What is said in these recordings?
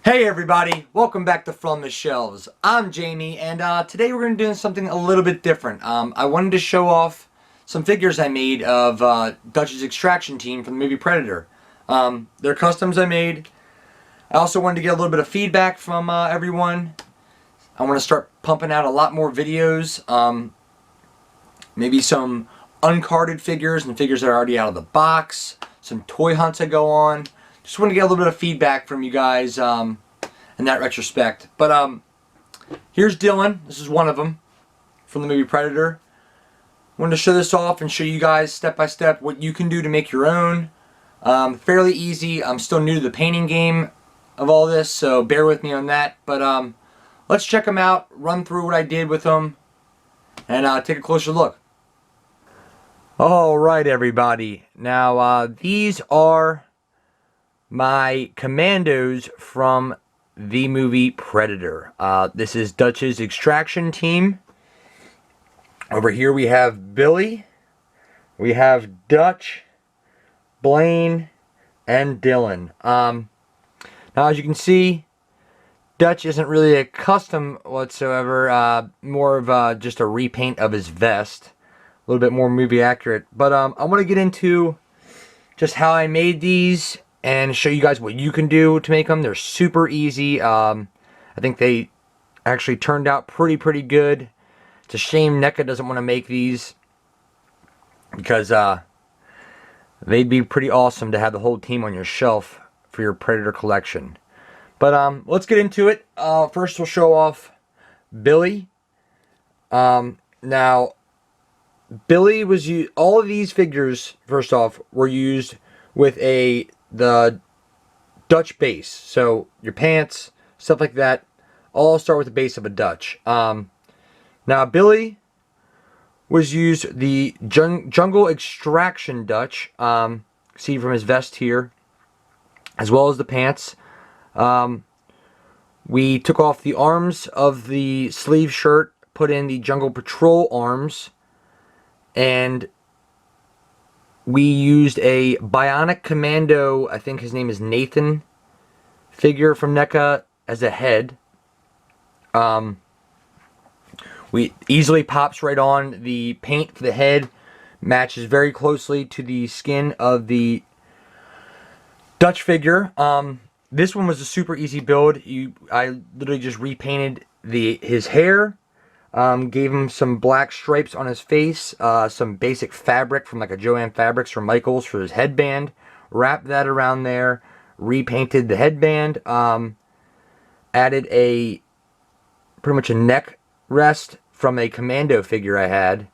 Hey everybody, welcome back to From the Shelves. I'm Jamie, and today we're going to be doing something a little bit different. I wanted to show off some figures I made of Dutch's extraction team from the movie Predator. They're customs I made. I also wanted to get a little bit of feedback from everyone. I want to start pumping out a lot more videos. Maybe some uncarded figures and figures that are already out of the box. Some toy hunts I go on. Just want to get a little bit of feedback from you guys in that retrospect. But here's Dillon. This is one of them from the movie Predator. Wanted to show this off and show you guys step by step what you can do to make your own. Fairly easy. I'm still new to the painting game of all this, so bear with me on that. But let's check them out, run through what I did with them, and take a closer look. Alright everybody, now these are my commandos from the movie Predator. This is Dutch's extraction team. Over here we have Billy, we have Dutch, Blaine, and Dillon. Now as you can see, Dutch isn't really a custom whatsoever, more of just a repaint of his vest. A little bit more movie accurate. But I want to get into just how I made these and show you guys what you can do to make them. They're super easy. I think they actually turned out pretty good. It's a shame NECA doesn't want to make these because they'd be pretty awesome to have the whole team on your shelf for your Predator collection. But let's get into it. First we'll show off Billy. Now Billy was used. All of these figures, first off, were used with the Dutch base. So your pants, stuff like that, all start with the base of a Dutch. Now Billy was used the jungle extraction Dutch. See from his vest here, as well as the pants. We took off the arms of the sleeve shirt, put in the Jungle Patrol arms. And we used a Bionic Commando, I think his name is Nathan, figure from NECA as a head. We easily pops right on. The paint for the head matches very closely to the skin of the Dutch figure. This one was a super easy build. I literally just repainted his hair. Gave him some black stripes on his face, some basic fabric from like a Joann Fabrics from Michaels for his headband, wrapped that around there, repainted the headband, added pretty much a neck rest from a commando figure I had,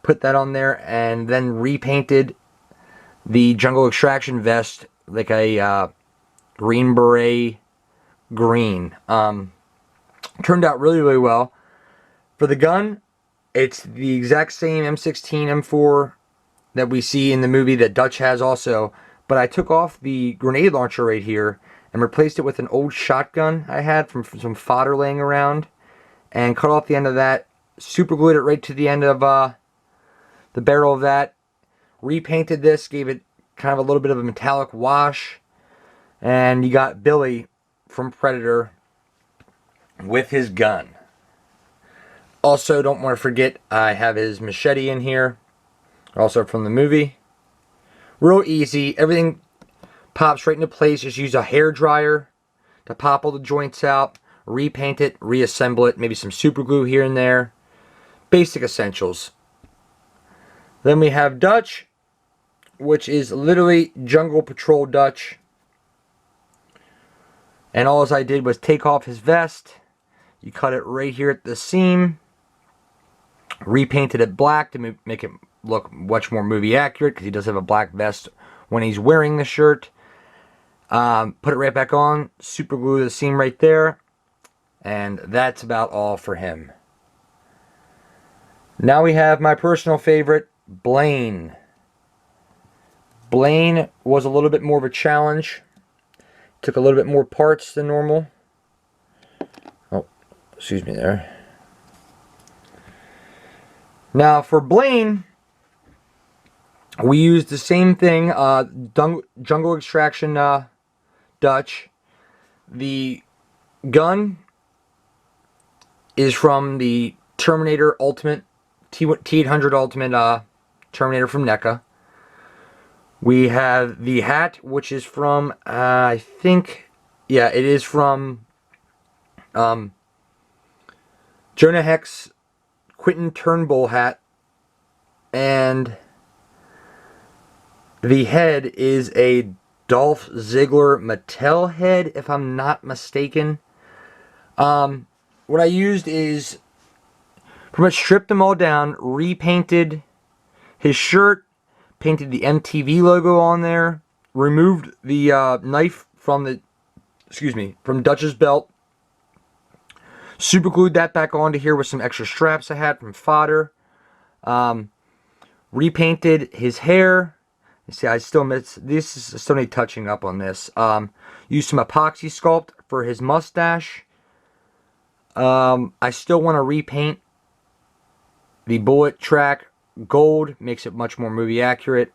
put that on there, and then repainted the Jungle Extraction vest like a Green Beret green. Turned out really well. For the gun, it's the exact same M16, M4 that we see in the movie that Dutch has also. But I took off the grenade launcher right here and replaced it with an old shotgun I had from some fodder laying around. And cut off the end of that, super glued it right to the end of the barrel of that. Repainted this, gave it kind of a little bit of a metallic wash. And you got Billy from Predator with his gun. Also, don't want to forget, I have his machete in here. Also from the movie. Real easy. Everything pops right into place. Just use a hair dryer to pop all the joints out. Repaint it. Reassemble it. Maybe some super glue here and there. Basic essentials. Then we have Dutch, which is literally Jungle Patrol Dutch. And all I did was take off his vest. You cut it right here at the seam. Repainted it black to make it look much more movie accurate because he does have a black vest when he's wearing the shirt. Put it right back on, super glue the seam right there, and that's about all for him. Now we have my personal favorite, Blaine. Blaine was a little bit more of a challenge. Took a little bit more parts than normal. Oh, excuse me there. Now for Blaine, we used the same thing, Jungle Extraction Dutch. the gun is from the Terminator Ultimate, T800 Ultimate Terminator from NECA. We have the hat, which is from, I think, yeah, it is from Jonah Hex Quentin Turnbull hat. And the head is a Dolph Ziggler Mattel head, if I'm not mistaken. What I used is pretty much stripped them all down, repainted his shirt, painted the MTV logo on there, removed the knife from the, from Dutch's belt, super glued that back onto here with some extra straps I had from fodder, repainted his hair. You see, I still need touching up on this. Used some epoxy sculpt for his mustache. I still want to repaint the bullet track gold, makes it much more movie accurate.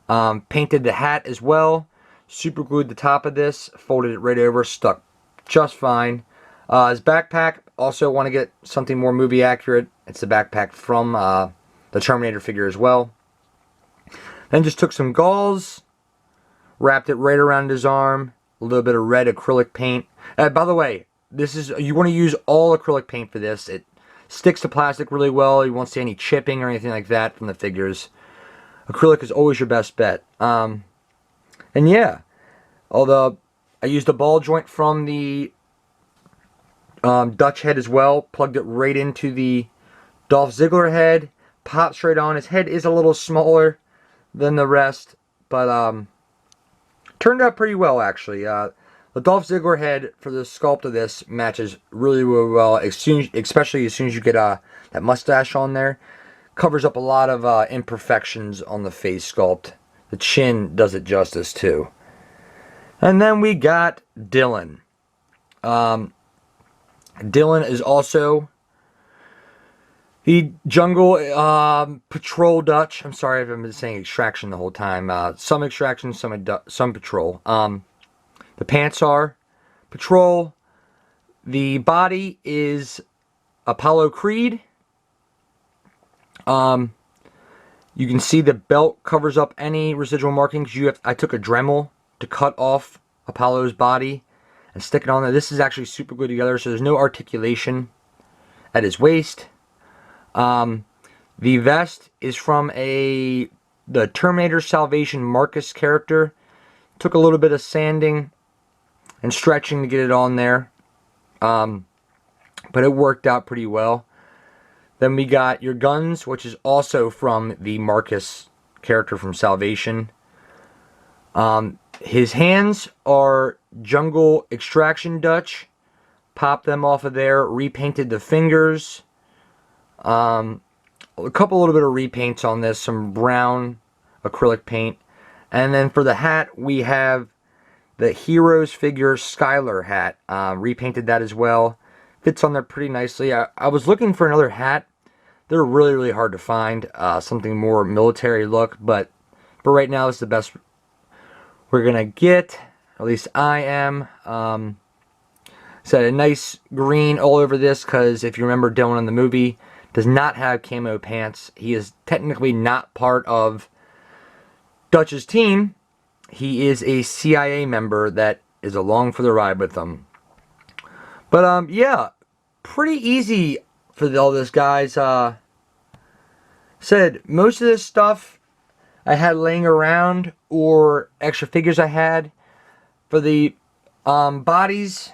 Painted the hat as well. Super glued the top of this, folded it right over, stuck just fine. His backpack, also want to get something more movie accurate. It's the backpack from the Terminator figure as well. Then just took some gauze, wrapped it right around his arm, a little bit of red acrylic paint. By the way, you want to use all acrylic paint for this. It sticks to plastic really well. You won't see any chipping or anything like that from the figures. Acrylic is always your best bet. And yeah, although I used a ball joint from the Dutch head as well, plugged it right into the Dolph Ziggler head, popped straight on. His head is a little smaller than the rest, but turned out pretty well actually. The Dolph Ziggler head for the sculpt of this matches really, really well, especially as soon as you get that mustache on there. Covers up a lot of imperfections on the face sculpt. The chin does it justice too. And then we got Dillon. Dillon is also the Jungle Patrol Dutch. I'm sorry if I've been saying extraction the whole time. Some extraction, some patrol. The pants are Patrol. The body is Apollo Creed. You can see the belt covers up any residual markings. I took a Dremel to cut off Apollo's body and stick it on there. This is actually super glued together, so there's no articulation at his waist. The vest is from the Terminator Salvation Marcus character. Took a little bit of sanding and stretching to get it on there, but it worked out pretty well. Then we got your guns, which is also from the Marcus character from Salvation. His hands are Jungle Extraction Dutch. Popped them off of there, repainted the fingers. A couple little bit of repaints on this, some brown acrylic paint. And then for the hat, we have the Heroes figure Skylar hat. Repainted that as well. Fits on there pretty nicely. I was looking for another hat. They're really, really hard to find. Something more military look, but right now it's the best we're gonna get. At least I am. Set a nice green all over this because if you remember, Dillon in the movie does not have camo pants. He is technically not part of Dutch's team. He is a CIA member that is along for the ride with them. But yeah, pretty easy for all this, guys. Said most of this stuff I had laying around or extra figures I had for the bodies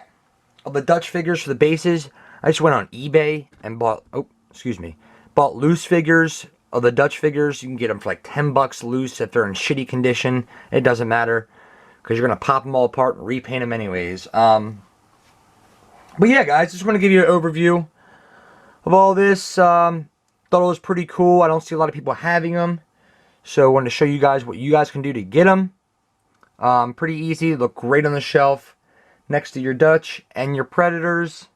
of the Dutch figures for the bases. I just went on eBay and bought loose figures of the Dutch figures. You can get them for like 10 bucks loose if they're in shitty condition. It doesn't matter because you're gonna pop them all apart and repaint them anyways. But yeah, guys, just want to give you an overview of all this. Thought it was pretty cool. I don't see a lot of people having them, so I wanted to show you guys what you guys can do to get them. Pretty easy. Look great on the shelf next to your Dutch and your Predators.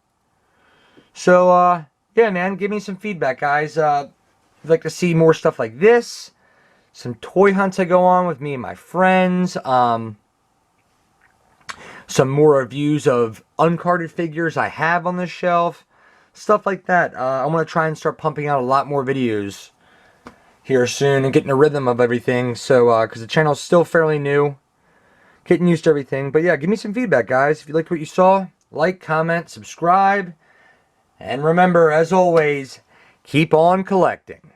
So yeah, man, give me some feedback, guys. If you'd like to see more stuff like this, some toy hunts I go on with me and my friends. some more reviews of uncarded figures I have on this shelf. Stuff like that. I want to try and start pumping out a lot more videos here soon and getting a rhythm of everything. So, because the channel's still fairly new. Getting used to everything. But yeah, give me some feedback, guys. If you liked what you saw, like, comment, subscribe. And remember, as always, keep on collecting.